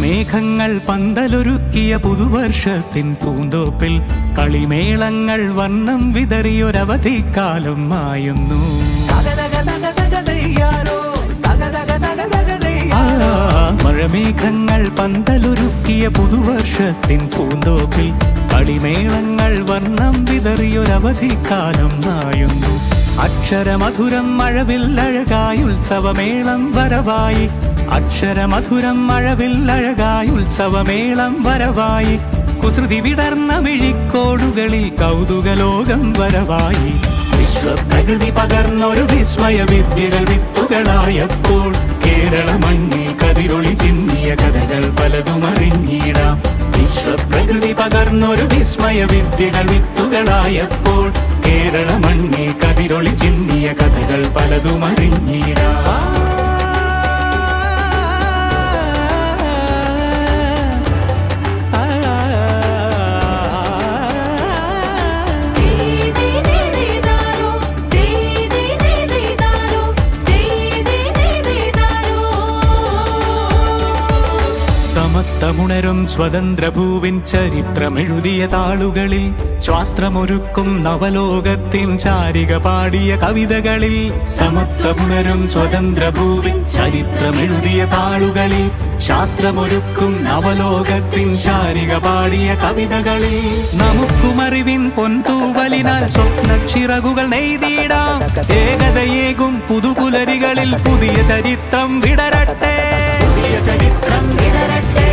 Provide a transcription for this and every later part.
മഴമേഘങ്ങൾ പന്തലൊരുക്കിയ പുതുവർഷത്തിൻ പൂന്തോപ്പിൽ കളിമേളങ്ങൾ വർണ്ണം വിതറിയൊരവധിക്കാലം മായുന്നു. മഴമേഘങ്ങൾ പന്തലൊരുക്കിയ പുതുവർഷത്തിൻ പൂന്തോപ്പിൽ കളിമേളങ്ങൾ വർണ്ണം വിതറിയൊരവധിക്കാലം മായുന്നു. അക്ഷരമധുരം മഴവില്ലഴകായി ഉത്സവമേളം വരവായി, അക്ഷരമധുരം മഴവില്ലഴകായി ഉത്സവമേളം വരവായി, കുസൃതി വിടർന്ന മിഴിക്കോടുകളിൽ കൗതുകലോകം വരവായി. വിശ്വപ്രകൃതി പകർന്നൊരു വിസ്മയ വിദ്യകൾ വിത്തുകളായപ്പോൾ കേരള മണ്ണിൽ കതിരൊളി ചിന്നിയ കഥകൾ പലതും അറിഞ്ഞിടാം. വിശ്വപ്രകൃതി പകർന്നൊരു വിസ്മയ വിദ്യകൾ വിത്തുകളായപ്പോൾ കേരള മണ്ണിൽ കതിരൊളി ചിന്നിയ കഥകൾ പലതും അറിഞ്ഞിടാം. സമത്വമുണരും സ്വതന്ത്രഭൂവിൻ ചരിത്രമെഴുതിയ താളുകളിൽ, ശാസ്ത്രമൊരുക്കും നവലോകത്തിൻ ചാരിക പാടിയ കവിതകളിൽ. സമത്വമുണരും സ്വതന്ത്രഭൂവിൻ ചരിത്രമെഴുതിയ താളുകളിൽ, ശാസ്ത്രമൊരുക്കും നവലോകത്തിൻ ചാരിക പാടിയ കവിതകളിൽ. നമുക്കുമറിവിൻ പൊൻതൂവലിനാൽ സ്വപ്നച്ചിറകുകൾ നെയ്തിടാം. ഏകതയേകും പുതുപുലരികളിൽ പുതിയ ചരിത്രം വിടരട്ടെ, പുതിയ ചരിത്രം വിടരട്ടെ.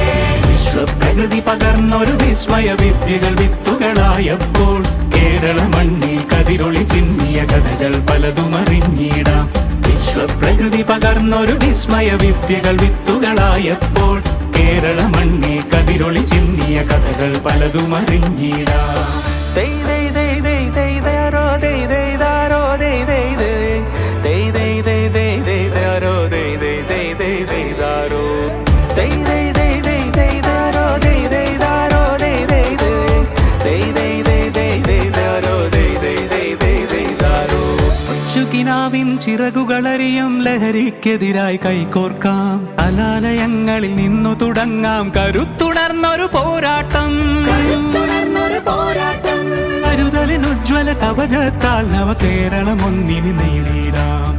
വിശ്വപ്രകൃതി പകർന്നൊരു വിസ്മയ വിദ്യകൾ വിത്തുകളായപ്പോൾ കേരള മണ്ണിൽ കതിരൊളി ചിന്നിയ കഥകൾ പലതും അറിഞ്ഞിടാം. വിശ്വപ്രകൃതി പകർന്നൊരു വിസ്മയ വിദ്യകൾ വിത്തുകളായപ്പോൾ കേരള മണ്ണിൽ കതിരൊളി ചിന്നിയ കഥകൾ പലതും അറിഞ്ഞിടാം. ിൻ ചിറകുകളറിയും ലഹരിക്കെതിരായി കൈകോർക്കാം. അലാലയങ്ങളിൽ നിന്നു തുടങ്ങാം കരുത്തുണർന്നൊരു പോരാട്ടം. കരുതലിനുജ്വല കവചത്താൽ നവ കേരളം ഒന്നിന് നേടിയിടാം.